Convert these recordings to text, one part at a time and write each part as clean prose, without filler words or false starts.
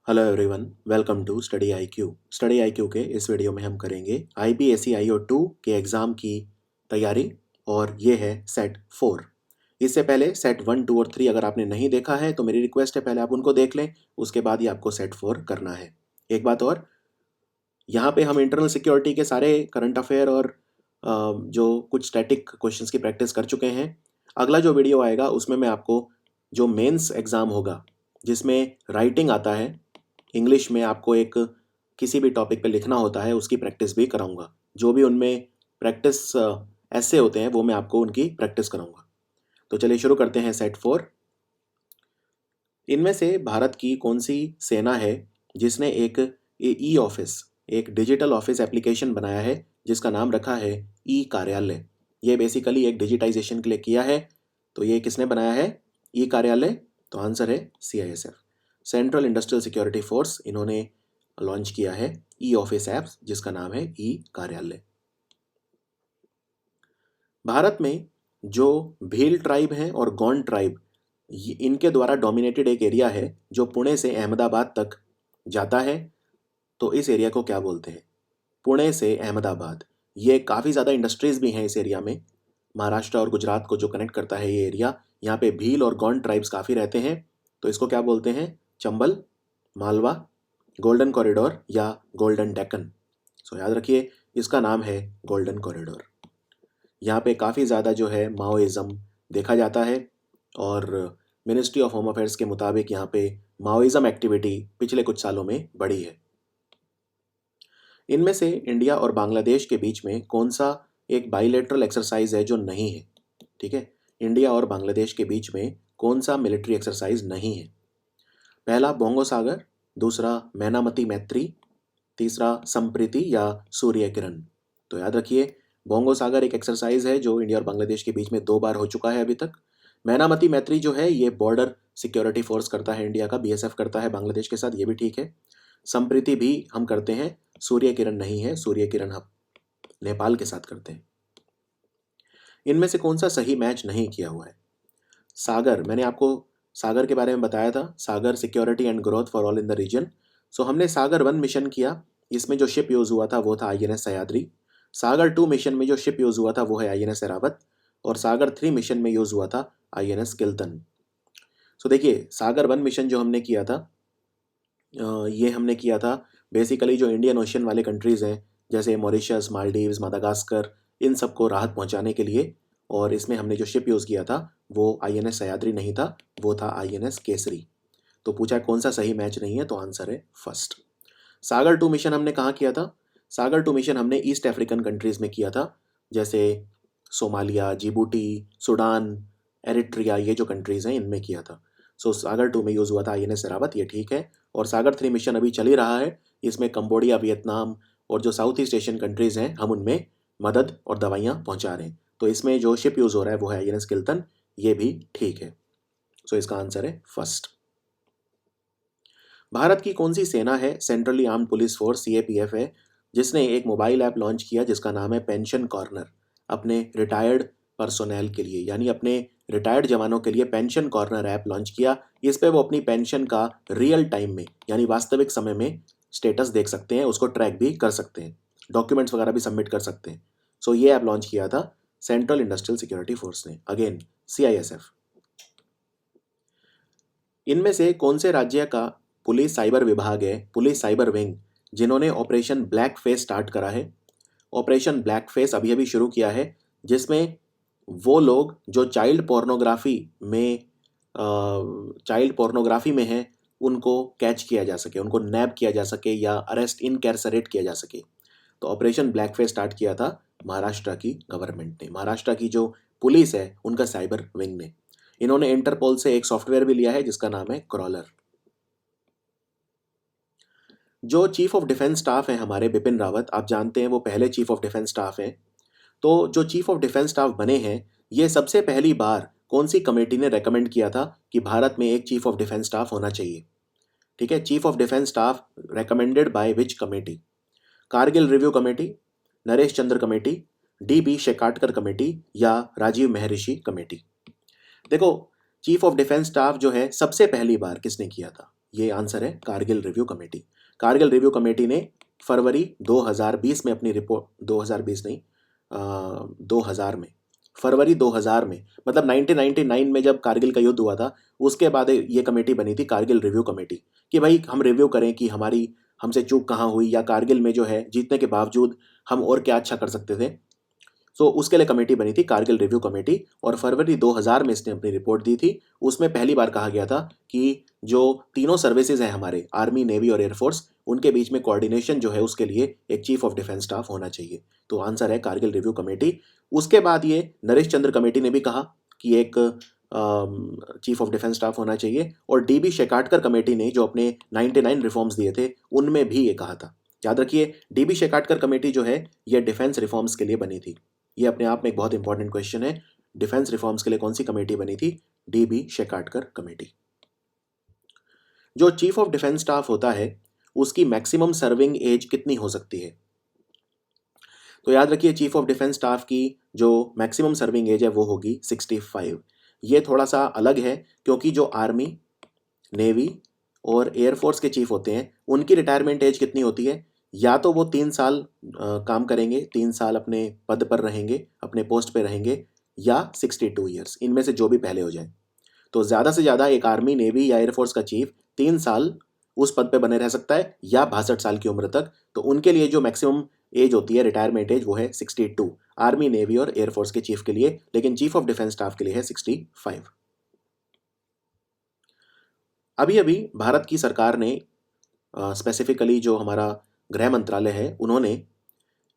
Hello everyone, welcome to study I Q. Study I Q के इस video में हम करेंगे IBSE IO2 के एग्ज़ाम की तैयारी और ये है सेट 4। इससे पहले सेट 1, 2 और 3 अगर आपने नहीं देखा है तो मेरी रिक्वेस्ट है पहले आप उनको देख लें, उसके बाद ही आपको सेट 4 करना है। एक बात और, यहाँ पे हम इंटरनल सिक्योरिटी के सारे करंट अफेयर और जो कुछ स्टैटिक क्वेश्चंस की प्रैक्टिस कर चुके हैं। अगला जो वीडियो आएगा उसमें मैं आपको जो मेंस एग्ज़ाम होगा जिसमें राइटिंग आता है, इंग्लिश में आपको एक किसी भी टॉपिक पे लिखना होता है, उसकी प्रैक्टिस भी कराऊंगा। जो भी उनमें प्रैक्टिस ऐसे होते हैं वो मैं आपको उनकी प्रैक्टिस कराऊंगा। तो चलिए शुरू करते हैं सेट 4। इनमें से भारत की कौन सी सेना है जिसने एक ई ऑफिस, एक डिजिटल ऑफिस एप्लीकेशन बनाया है जिसका नाम रखा है ई कार्यालय। ये बेसिकली एक डिजिटाइजेशन के लिए किया है। तो ये किसने बनाया है ई कार्यालय? तो आंसर है CISF, central industrial security force. इन्होंने लॉन्च किया है ई ऑफिस ऐप्स जिसका नाम है ई कार्यालय। भारत में जो भील ट्राइब है और गौंड ट्राइब, इनके द्वारा डोमिनेटेड एक एरिया है जो पुणे से अहमदाबाद तक जाता है। तो इस एरिया को क्या बोलते हैं? पुणे से अहमदाबाद। ये काफ़ी ज़्यादा इंडस्ट्रीज़ भी हैं इस एरिया में। महाराष्ट्र और गुजरात को जो कनेक्ट करता है ये एरिया, यहाँ पे भील और गौंड ट्राइब्स काफ़ी रहते हैं। तो इसको क्या बोलते हैं? चंबल, मालवा, गोल्डन कॉरिडोर या गोल्डन डेक्कन। सो याद रखिए इसका नाम है गोल्डन कॉरिडोर। यहाँ पे काफ़ी ज़्यादा जो है माओइज़्म देखा जाता है और मिनिस्ट्री ऑफ होम अफेयर्स के मुताबिक यहाँ पे माओइज़्म एक्टिविटी पिछले कुछ सालों में बढ़ी है। इनमें से इंडिया और बांग्लादेश के बीच में कौन सा एक बाइलेटरल एक्सरसाइज है जो नहीं है? ठीक है, इंडिया और बांग्लादेश के बीच में कौन सा मिलिट्री एक्सरसाइज नहीं है? पहला बोंगो सागर, दूसरा मैनामती मैत्री, तीसरा संप्रीति या सूर्य किरण। तो याद रखिए बोंगो सागर एक एक्सरसाइज है जो इंडिया और बांग्लादेश के बीच में 2 बार हो चुका है अभी तक। मैनामती मैत्री जो है ये बॉर्डर सिक्योरिटी फोर्स करता है, इंडिया का BSF करता है बांग्लादेश के साथ, ये भी ठीक है। संप्रीति भी हम करते हैं, सूर्य किरण नहीं है, सूर्य किरण हम नेपाल के साथ करते हैं। इनमें से कौन सा सही मैच नहीं किया हुआ है? सागर, मैंने आपको सागर के बारे में बताया था, SAGAR security and growth for all in the region. So हमने सागर 1 मिशन किया, इसमें जो शिप यूज़ हुआ था वो था INS सह्याद्री। सागर 2 मिशन में जो शिप यूज़ हुआ था वो है INS ऐरावत। और सागर 3 मिशन में यूज़ हुआ था INS किल्तन। सो देखिए सागर 1 मिशन जो हमने किया था, ये हमने किया था बेसिकली जो इंडियन ओशियन वाले कंट्रीज़ हैं जैसे मॉरिशस, मालदीव्स, मादागास्कर, इन सबको राहत पहुंचाने के लिए। और इसमें हमने जो शिप यूज़ किया था वो INS सह्याद्री नहीं था, वो था INS केसरी। तो पूछा कौन सा सही मैच नहीं है, तो आंसर है फर्स्ट। सागर 2 मिशन हमने कहाँ किया था? सागर 2 मिशन हमने ईस्ट अफ्रीकन कंट्रीज़ में किया था, जैसे सोमालिया, जिबूटी, सूडान, एरिट्रिया, ये जो कंट्रीज़ हैं इनमें किया था। सो सागर 2 में यूज़ हुआ था INS ऐरावत, ये ठीक है। और सागर 3 मिशन अभी चल ही रहा है, इसमें कंबोडिया, वियतनाम और जो साउथ ईस्ट एशियन कंट्रीज़ हैं हम उनमें मदद और दवाइयाँ पहुँचा रहे हैं। तो इसमें जो शिप यूज़ हो रहा है वो है INS किल्तन, ये भी ठीक है। सो इसका आंसर है फर्स्ट। भारत की कौन सी सेना है, centrally armed police force CAPF है, जिसने एक मोबाइल ऐप लॉन्च किया जिसका नाम है पेंशन कॉर्नर, अपने रिटायर्ड पर्सोनेल के लिए, यानी अपने रिटायर्ड जवानों के लिए पेंशन कॉर्नर ऐप लॉन्च किया। इस पे वो अपनी पेंशन का रियल टाइम में यानी वास्तविक समय में स्टेटस देख सकते हैं, उसको ट्रैक भी कर सकते हैं, डॉक्यूमेंट्स वगैरह भी सबमिट कर सकते हैं। सो ये ऐप लॉन्च किया था सेंट्रल इंडस्ट्रियल सिक्योरिटी फोर्स ने, अगेन CISF। इनमें से कौन से राज्य का पुलिस साइबर विभाग है, पुलिस साइबर विंग, जिन्होंने ऑपरेशन ब्लैक फेस स्टार्ट करा है? ऑपरेशन ब्लैक फेस अभी अभी शुरू किया है, जिसमें वो लोग जो चाइल्ड पोर्नोग्राफी में हैं उनको कैच किया जा सके, उनको नैब किया जा सके या अरेस्ट इनकैरसरेट किया जा सके। तो ऑपरेशन ब्लैक फेस स्टार्ट किया था महाराष्ट्र की गवर्नमेंट ने, महाराष्ट्र की जो पुलिस है उनका साइबर विंग ने। इन्होंने इंटरपोल से एक सॉफ्टवेयर भी लिया है जिसका नाम है क्रॉलर। जो चीफ ऑफ डिफेंस स्टाफ है हमारे बिपिन रावत, आप जानते हैं वो पहले चीफ ऑफ डिफेंस स्टाफ हैं। तो जो चीफ ऑफ डिफेंस स्टाफ बने हैं, ये सबसे पहली बार कौन सी कमेटी ने रेकमेंड किया था कि भारत में एक चीफ ऑफ डिफेंस स्टाफ होना चाहिए? ठीक है, chief of defence staff recommended by which committee? Kargil review committee, Naresh Chandra committee, DB Shekatkar committee या राजीव महर्षि कमेटी? देखो चीफ ऑफ डिफेंस स्टाफ जो है सबसे पहली बार किसने किया था, ये आंसर है Kargil review committee. Kargil review committee ने फरवरी 2020 में अपनी रिपोर्ट, 2020 नहीं 2000 में, फरवरी 2000 में, मतलब 1999 में जब कारगिल का युद्ध हुआ था उसके बाद ये कमेटी बनी थी, कारगिल रिव्यू कमेटी, कि भाई हम रिव्यू करें कि हमसे चूक कहाँ हुई, या कारगिल में जो है जीतने के बावजूद हम और क्या अच्छा कर सकते थे। सो उसके लिए कमेटी बनी थी कारगिल रिव्यू कमेटी, और फरवरी 2000 में इसने अपनी रिपोर्ट दी थी। उसमें पहली बार कहा गया था कि जो तीनों सर्विसेज हैं हमारे, आर्मी, नेवी और एयरफोर्स, उनके बीच में कोऑर्डिनेशन जो है उसके लिए एक चीफ ऑफ डिफेंस स्टाफ होना चाहिए। तो आंसर है कारगिल रिव्यू कमेटी। उसके बाद ये नरेश चंद्र कमेटी ने भी कहा कि एक चीफ ऑफ डिफेंस स्टाफ होना चाहिए, और डीबी शेकाटकर कमेटी ने जो अपने 99 रिफॉर्म्स दिए थे उनमें भी ये कहा था। याद रखिए, डीबी शेकाटकर कमेटी जो है ये डिफेंस रिफॉर्म्स के लिए बनी थी। ये अपने आप में एक बहुत इंपॉर्टेंट क्वेश्चन है, डिफेंस रिफॉर्म्स के लिए कौन सी कमेटी बनी थी? DB Shekatkar committee. जो चीफ ऑफ डिफेंस स्टाफ होता है उसकी मैक्सिमम सर्विंग एज कितनी हो सकती है? तो याद रखिए, चीफ ऑफ डिफेंस स्टाफ की जो मैक्सिमम सर्विंग एज है वो होगी 65। ये थोड़ा सा अलग है क्योंकि जो आर्मी, नेवी और एयरफोर्स के चीफ होते हैं उनकी रिटायरमेंट एज कितनी होती है? या तो वो 3 साल काम करेंगे, 3 साल अपने पद पर रहेंगे, अपने पोस्ट पे रहेंगे, या 62 ईयर्स, इनमें से जो भी पहले हो जाए। तो ज़्यादा से ज़्यादा एक आर्मी, नेवी या एयरफोर्स का चीफ 3 साल उस पद पे बने रह सकता है, या 62 साल की उम्र तक। तो उनके लिए जो मैक्सिमम एज होती है, रिटायरमेंट एज, वो है 62, आर्मी, नेवी और एयरफोर्स के चीफ के लिए। लेकिन चीफ ऑफ डिफेंस स्टाफ के लिए है 65। अभी अभी भारत की सरकार ने स्पेसिफिकली जो हमारा गृह मंत्रालय है उन्होंने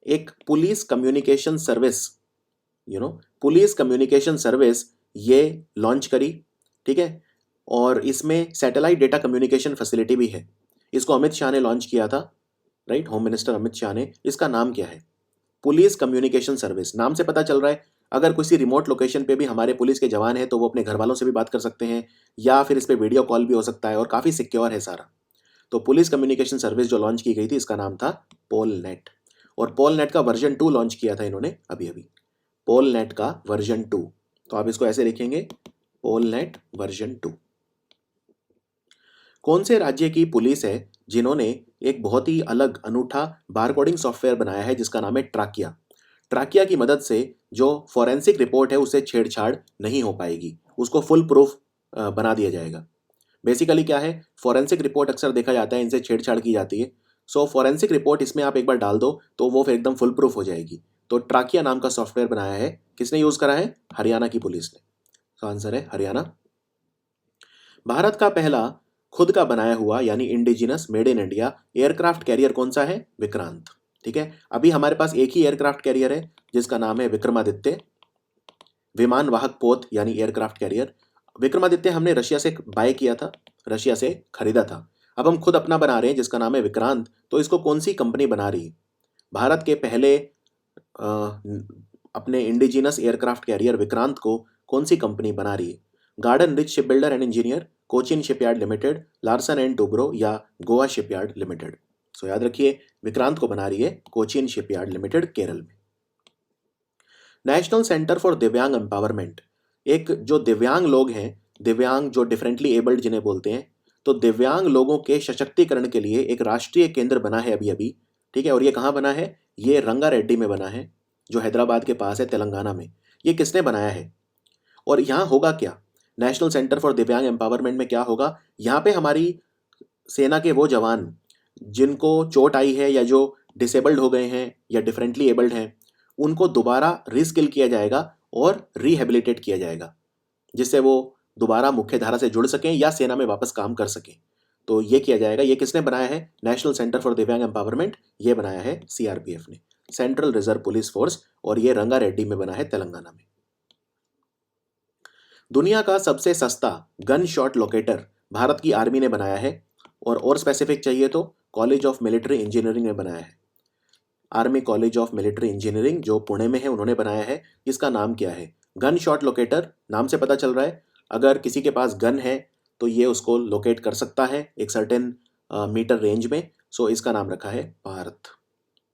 एक police communication service, police communication service ये लॉन्च करी, ठीक है। और इसमें सैटेलाइट डेटा कम्युनिकेशन फैसिलिटी भी है। इसको अमित शाह ने लॉन्च किया था, right, home minister Amit Shah ने। इसका नाम क्या है? Police communication service. नाम से पता चल रहा है अगर किसी रिमोट लोकेशन पे भी हमारे पुलिस के जवान हैं तो वो अपने घर वालों से भी बात कर सकते हैं, या फिर इस पे वीडियो कॉल भी हो सकता है, और काफ़ी सिक्योर है सारा। तो पुलिस कम्युनिकेशन सर्विस जो लॉन्च की गई थी इसका नाम था पोल नेट, और पोल नेट का वर्जन 2 लॉन्च किया था इन्होंने अभी अभी, पोल नेट का वर्जन 2। तो आप इसको ऐसे लिखेंगे, पोल नेट वर्जन 2। कौन से राज्य की पुलिस है जिन्होंने एक बहुत ही अलग, अनूठा बारकोडिंग सॉफ्टवेयर बनाया है जिसका नाम है ट्राकिया? ट्राकिया की मदद से जो फॉरेंसिक रिपोर्ट है उससे छेड़छाड़ नहीं हो पाएगी, उसको फुल प्रूफ बना दिया जाएगा। बेसिकली क्या है, फॉरेंसिक रिपोर्ट अक्सर देखा जाता है इनसे छेड़छाड़ की जाती है। सो फॉरेंसिक रिपोर्ट इसमें आप एक बार डाल दो तो वो फिर एकदम फुल प्रूफ हो जाएगी। तो ट्राकिया नाम का सॉफ्टवेयर बनाया है, किसने यूज करा है? हरियाणा की पुलिस ने। तो आंसर है हरियाणा। भारत का पहला खुद का बनाया हुआ यानी indigenous, made in India aircraft carrier कौन सा है? विक्रांत। ठीक है, अभी हमारे पास एक ही एयरक्राफ्ट कैरियर है जिसका नाम है विक्रमादित्य, विमान वाहक पोत यानी एयरक्राफ्ट कैरियर। विक्रमादित्य हमने रशिया से बाय किया था, रशिया से खरीदा था। अब हम खुद अपना बना रहे हैं जिसका नाम है विक्रांत। तो इसको कौन सी कंपनी बना रही है? भारत के पहले अपने इंडिजिनस एयरक्राफ्ट कैरियर विक्रांत को कौन सी कंपनी बना रही है? Garden rich ship builder and engineer, Cochin shipyard limited, Larsen and Toubro, या गोवा शिपयार्ड लिमिटेड। सो याद रखिए, विक्रांत को बना रही है कोचिन शिपयार्ड लिमिटेड, केरल में। नेशनल सेंटर फॉर दिव्यांग एम्पावरमेंट, एक जो दिव्यांग लोग हैं, दिव्यांग जो डिफरेंटली एबल्ड जिन्हें बोलते हैं, तो दिव्यांग लोगों के सशक्तिकरण के लिए एक राष्ट्रीय केंद्र बना है अभी अभी, ठीक है। और ये कहाँ बना है? ये रंगारेड्डी में बना है, जो हैदराबाद के पास है, तेलंगाना में। ये किसने बनाया है और यहाँ होगा क्या? नेशनल सेंटर फॉर दिव्यांग एम्पावरमेंट में क्या होगा? यहाँ पे हमारी सेना के वो जवान जिनको चोट आई है, या जो डिसेबल्ड हो गए हैं, या डिफरेंटली एबल्ड हैं, उनको दोबारा रीस्किल किया जाएगा और रिहेबिलिटेट किया जाएगा, जिससे वो दोबारा मुख्य धारा से जुड़ सकें या सेना में वापस काम कर सकें। तो ये किया जाएगा। ये किसने बनाया है? नेशनल सेंटर फॉर दिव्यांग एम्पावरमेंट। ये बनाया है सीआरपीएफ ने, सेंट्रल रिजर्व पुलिस फोर्स, और ये रंगारेड्डी में बना है, तेलंगाना में। दुनिया का सबसे सस्ता गन शॉट लोकेटर भारत की आर्मी ने बनाया है, और स्पेसिफिक चाहिए तो कॉलेज ऑफ मिलिट्री इंजीनियरिंग ने बनाया है। Army college of military engineering जो पुणे में है उन्होंने बनाया है। इसका नाम क्या है? गन शॉट लोकेटर, नाम से पता चल रहा है अगर किसी के पास गन है तो ये उसको लोकेट कर सकता है एक सर्टेन मीटर रेंज में। सो इसका नाम रखा है पार्थ,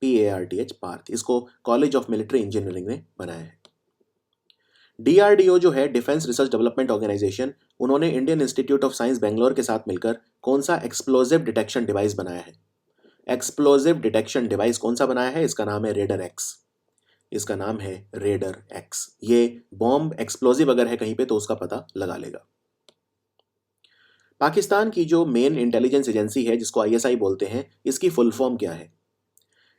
PARTH, पार्थ। इसको कॉलेज ऑफ मिलिट्री इंजीनियरिंग ने बनाया है। DRDO जो है, डिफेंस रिसर्च डेवलपमेंट ऑर्गेनाइजेशन, उन्होंने Indian institute of science Bangalore के साथ मिलकर कौन सा एक्सप्लोजिव डिटेक्शन डिवाइस बनाया है? एक्सप्लोजिव डिटेक्शन डिवाइस कौन सा बनाया है? इसका नाम है रेडर एक्स। इसका नाम है रेडर एक्स। ये बॉम्ब एक्सप्लोजिव अगर है कहीं पे तो उसका पता लगा लेगा। पाकिस्तान की जो मेन इंटेलिजेंस एजेंसी है जिसको आईएसआई बोलते हैं, इसकी फुल फॉर्म क्या है?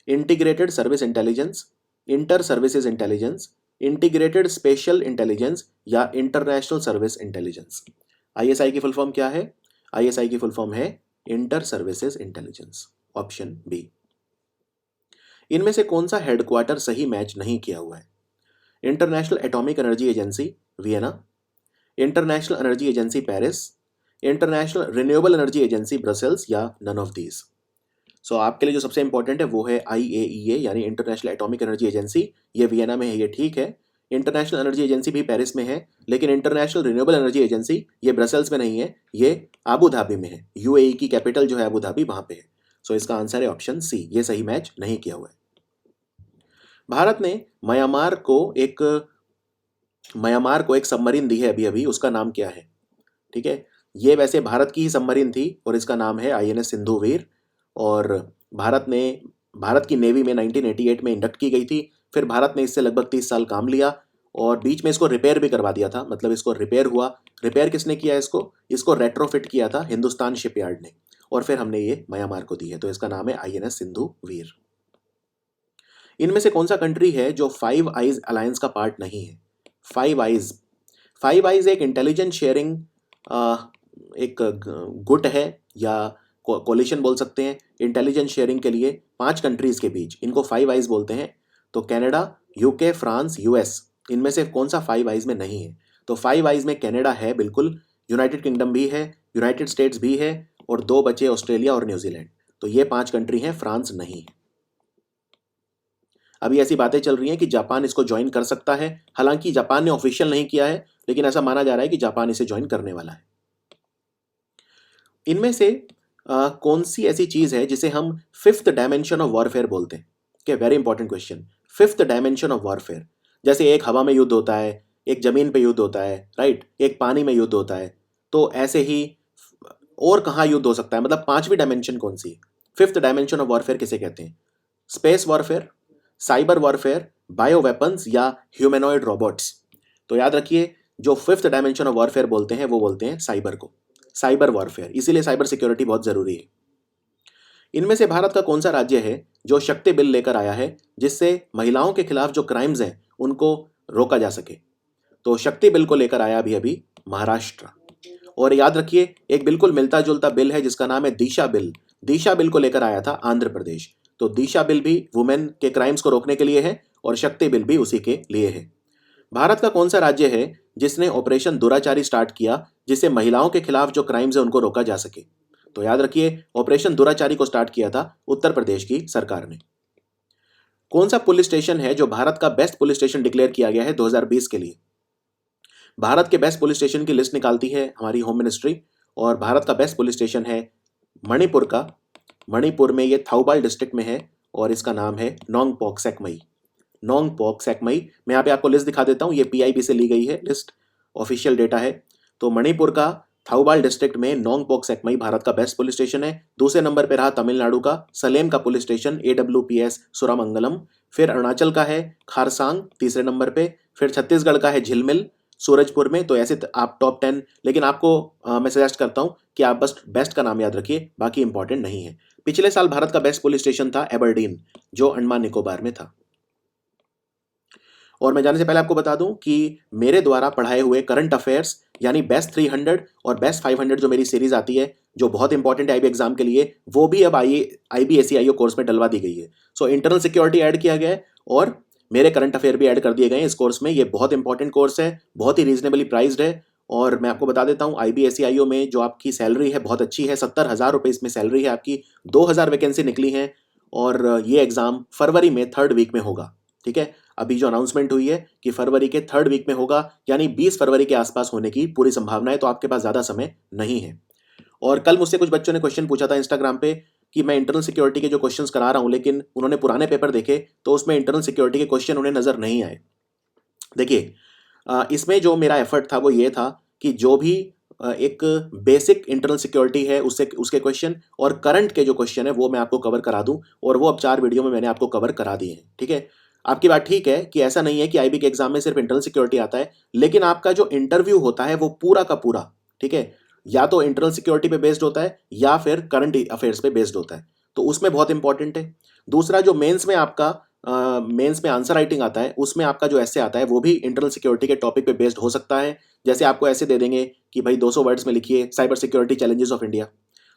Integrated service intelligence, inter services intelligence, integrated special intelligence या इंटरनेशनल सर्विस इंटेलिजेंस। आईएसआई की फुल फॉर्म क्या है? आईएसआई की फुल फॉर्म है inter services intelligence, option B. इनमें से कौन सा हेडक्वार्टर सही मैच नहीं किया हुआ है? International atomic energy agency Vienna, international energy agency Paris, international renewable energy agency Brussels या नन ऑफ दीज। सो आपके लिए जो सबसे इंपॉर्टेंट है वो है IAEA यानी इंटरनेशनल एटॉमिक एनर्जी एजेंसी। ये वियना में है, ये ठीक है। इंटरनेशनल एनर्जी एजेंसी भी पेरिस में है, लेकिन इंटरनेशनल रिन्यूएबल एनर्जी एजेंसी ये ब्रसेल्स में नहीं है, ये अबू धाबी में है। UAE की कैपिटल जो है अबू धाबी, वहां पे है। सो इसका आंसर है ऑप्शन सी, ये सही मैच नहीं किया हुआ है। भारत ने म्यांमार को एक सबमरीन दी है अभी अभी, उसका नाम क्या है? ठीक है, ये वैसे भारत की ही सबमरीन थी और इसका नाम है INS सिंधुवीर। और भारत की नेवी में 1988 में इंडक्ट की गई थी। फिर भारत ने इससे लगभग 30 साल काम लिया और बीच में इसको रिपेयर भी करवा दिया था, मतलब इसको रिपेयर हुआ। रिपेयर किसने किया? इसको रेट्रोफिट किया था हिंदुस्तान शिपयार्ड ने, और फिर हमने ये म्यांमार को दी है। तो इसका नाम है INS सिंधुवीर। इनमें से कौन सा कंट्री है जो फाइव आइज अलायंस का पार्ट नहीं है? फाइव आइज एक इंटेलिजेंस शेयरिंग एक गुट है या कोलिशन बोल सकते हैं इंटेलिजेंस शेयरिंग के लिए 5 कंट्रीज के बीच, इनको फाइव आइज बोलते हैं। तो कनाडा, UK, फ्रांस, US, इनमें से कौन सा फाइव आइज में नहीं है? तो फाइव आइज में कनाडा है बिल्कुल, यूनाइटेड किंगडम भी है, यूनाइटेड स्टेट्स भी है, और 2 बचे ऑस्ट्रेलिया और न्यूजीलैंड। तो ये 5 कंट्री हैं, फ्रांस नहीं है। अभी ऐसी बातें चल रही हैं कि जापान इसको ज्वाइन कर सकता है, हालांकि जापान ने ऑफिशियल नहीं किया है, लेकिन ऐसा माना जा रहा है कि जापान इसे ज्वाइन करने वाला है। इनमें से कौन सी ऐसी चीज है जिसे हम फिफ्थ डायमेंशन ऑफ वॉरफेयर बोलते हैं? क्या very important question. Fifth dimension of warfare, जैसे एक हवा में युद्ध होता है, एक जमीन पे युद्ध होता है, राइट, एक पानी में युद्ध होता है, तो ऐसे ही और कहाँ युद्ध हो सकता है? मतलब 5वीं डायमेंशन कौन सी? फिफ्थ डायमेंशन ऑफ वॉरफेयर किसे कहते हैं? Space warfare, cyber warfare, bio weapons या ह्यूमैनॉइड रोबोट्स। तो याद रखिए, जो फिफ्थ डायमेंशन ऑफ वॉरफेयर बोलते हैं वो बोलते हैं साइबर को, साइबर वॉरफेयर। इसीलिए साइबर सिक्योरिटी बहुत जरूरी है। इनमें से भारत का कौन सा राज्य है जो शक्ति बिल लेकर आया है जिससे महिलाओं के खिलाफ जो क्राइम्स हैं उनको रोका जा सके? तो शक्ति बिल को लेकर आया अभी अभी महाराष्ट्र। और याद रखिए, एक बिल्कुल मिलता जुलता बिल है जिसका नाम है दिशा बिल। दिशा बिल को लेकर आया था आंध्र प्रदेश। तो दिशा बिल भी वुमेन के क्राइम्स को रोकने के लिए है और शक्ति बिल भी उसी के लिए है। भारत का कौन सा राज्य है जिसने ऑपरेशन दुराचारी स्टार्ट किया जिससे महिलाओं के खिलाफ जो क्राइम्स है उनको रोका जा सके? तो याद रखिए, ऑपरेशन दुराचारी को स्टार्ट किया था उत्तर प्रदेश की सरकार ने। कौन सा पुलिस स्टेशन है जो भारत का बेस्ट पुलिस स्टेशन डिक्लेयर किया गया है 2020 के लिए? भारत के बेस्ट पुलिस स्टेशन की लिस्ट निकालती है हमारी होम मिनिस्ट्री, और भारत का बेस्ट पुलिस स्टेशन है मणिपुर का। मणिपुर में ये थौबाल डिस्ट्रिक्ट में है और इसका नाम है नोंगपोक सेकमई। नोंगपोक सेकमई। मैं यहाँ पे आपको लिस्ट दिखा देता हूँ, ये PIB से ली गई है लिस्ट, ऑफिशियल डेटा है। तो मणिपुर का थौबाल डिस्ट्रिक्ट में नोंगपोक सेकमई भारत का बेस्ट पुलिस स्टेशन है। दूसरे नंबर पर रहा तमिलनाडु का सलेम का पुलिस स्टेशन AWPS सुरामंगलम। फिर अरुणाचल का है खारसांग तीसरे नंबर पे। फिर छत्तीसगढ़ का है झिलमिल सूरजपुर में। तो ऐसे आप टॉप 10, लेकिन आपको मैं सजेस्ट करता हूँ कि आप बस बेस्ट का नाम याद रखिए, बाकी इंपॉर्टेंट नहीं है। पिछले साल भारत का बेस्ट पुलिस स्टेशन था एबरडीन, जो अंडमान निकोबार में था। और मैं जाने से पहले आपको बता दूं कि मेरे द्वारा पढ़ाए हुए करंट अफेयर्स यानी बेस्ट 300 और बेस्ट 500 जो मेरी सीरीज आती है, जो बहुत इंपॉर्टेंट है IB एग्जाम के लिए, वो भी अब IB ACIO कोर्स में डलवा दी गई है। सो इंटरनल सिक्योरिटी ऐड किया गया है और मेरे करंट अफेयर भी ऐड कर दिए गए हैं इस कोर्स में। ये बहुत इंपॉर्टेंट कोर्स है, बहुत ही रीजनेबली प्राइस्ड है। और मैं आपको बता देता हूँ, IB ACIO में जो आपकी सैलरी है बहुत अच्छी है, 70,000 रुपये इसमें सैलरी है आपकी। 2,000 वैकेंसी निकली है और ये एग्जाम फरवरी में 3rd वीक में होगा। ठीक है, अभी जो अनाउंसमेंट हुई है कि फरवरी के 3rd वीक में होगा, यानी 20 फरवरी के आसपास होने की पूरी संभावना है। तो आपके पास ज़्यादा समय नहीं है। और कल मुझसे कुछ बच्चों ने क्वेश्चन पूछा था इंस्टाग्राम पे कि मैं इंटरनल सिक्योरिटी के जो क्वेश्चंस करा रहा हूँ, लेकिन उन्होंने पुराने पेपर देखे तो उसमें इंटरनल सिक्योरिटी के क्वेश्चन उन्हें नज़र नहीं आए। देखिए, इसमें जो मेरा एफर्ट था वो ये था कि जो भी एक बेसिक इंटरनल सिक्योरिटी है उससे उसके क्वेश्चन, और करंट के जो क्वेश्चन है वो मैं आपको कवर करा दूं, और वो अब 4 वीडियो में मैंने आपको कवर करा दिए हैं। ठीक है, आपकी बात ठीक है कि ऐसा नहीं है कि आईबी के एग्जाम में सिर्फ इंटरनल सिक्योरिटी आता है, लेकिन आपका जो इंटरव्यू होता है वो पूरा का पूरा, ठीक है, या तो इंटरनल सिक्योरिटी पे बेस्ड होता है या फिर करंट अफेयर्स पे बेस्ड होता है, तो उसमें बहुत इंपॉर्टेंट है। दूसरा, जो मेंस में आपका मेंस में आंसर राइटिंग आता है, उसमें आपका जो ऐसे आता है वो भी इंटरनल सिक्योरिटी के टॉपिक पे बेस्ड हो सकता है। जैसे आपको ऐसे दे देंगे कि भाई 200 वर्ड्स में लिखिए cyber security challenges of India,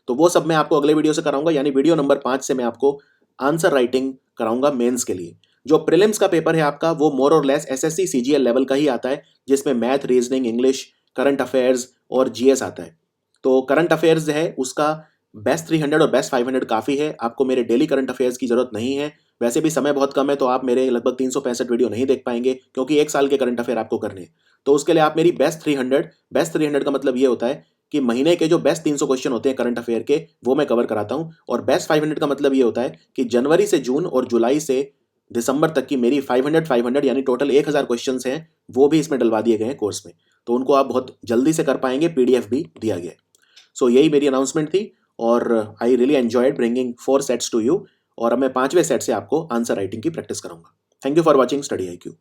तो वो सब मैं आपको अगले वीडियो से कराऊंगा, यानी वीडियो नंबर 5 से मैं आपको आंसर राइटिंग कराऊंगा मेंस के लिए। जो प्रीलिम्स का पेपर है आपका, वो मोर और लेस एसएससी सीजीएल लेवल का ही आता है, जिसमें math, reasoning, English, current affairs और जीएस आता है। तो करंट अफेयर्स है उसका बेस्ट 300 और बेस्ट 500 काफ़ी है, आपको मेरे डेली करंट अफेयर्स की जरूरत नहीं है। वैसे भी समय बहुत कम है, तो आप मेरे लगभग 365 वीडियो नहीं देख पाएंगे, क्योंकि 1 साल के करंट अफेयर आपको करने हैं। तो उसके लिए आप मेरी बेस्ट 300 का मतलब ये होता है कि महीने के जो बेस्ट 300 क्वेश्चन होते हैं करंट अफेयर के, वो मैं कवर कराता हूँ। और बेस्ट 500 का मतलब ये होता है कि जनवरी से जून और जुलाई से दिसंबर तक की मेरी 500 यानी टोटल 1000 क्वेश्चन हैं, वो भी इसमें डलवा दिए गए हैं कोर्स में, तो उनको आप बहुत जल्दी से कर पाएंगे, पीडीएफ भी दिया गया है। सो यही मेरी अनाउंसमेंट थी, और I really enjoyed bringing 4 sets to you, और अब मैं 5वें सेट से आपको आंसर राइटिंग की प्रैक्टिस कराऊंगा। Thank you for watching study IQ।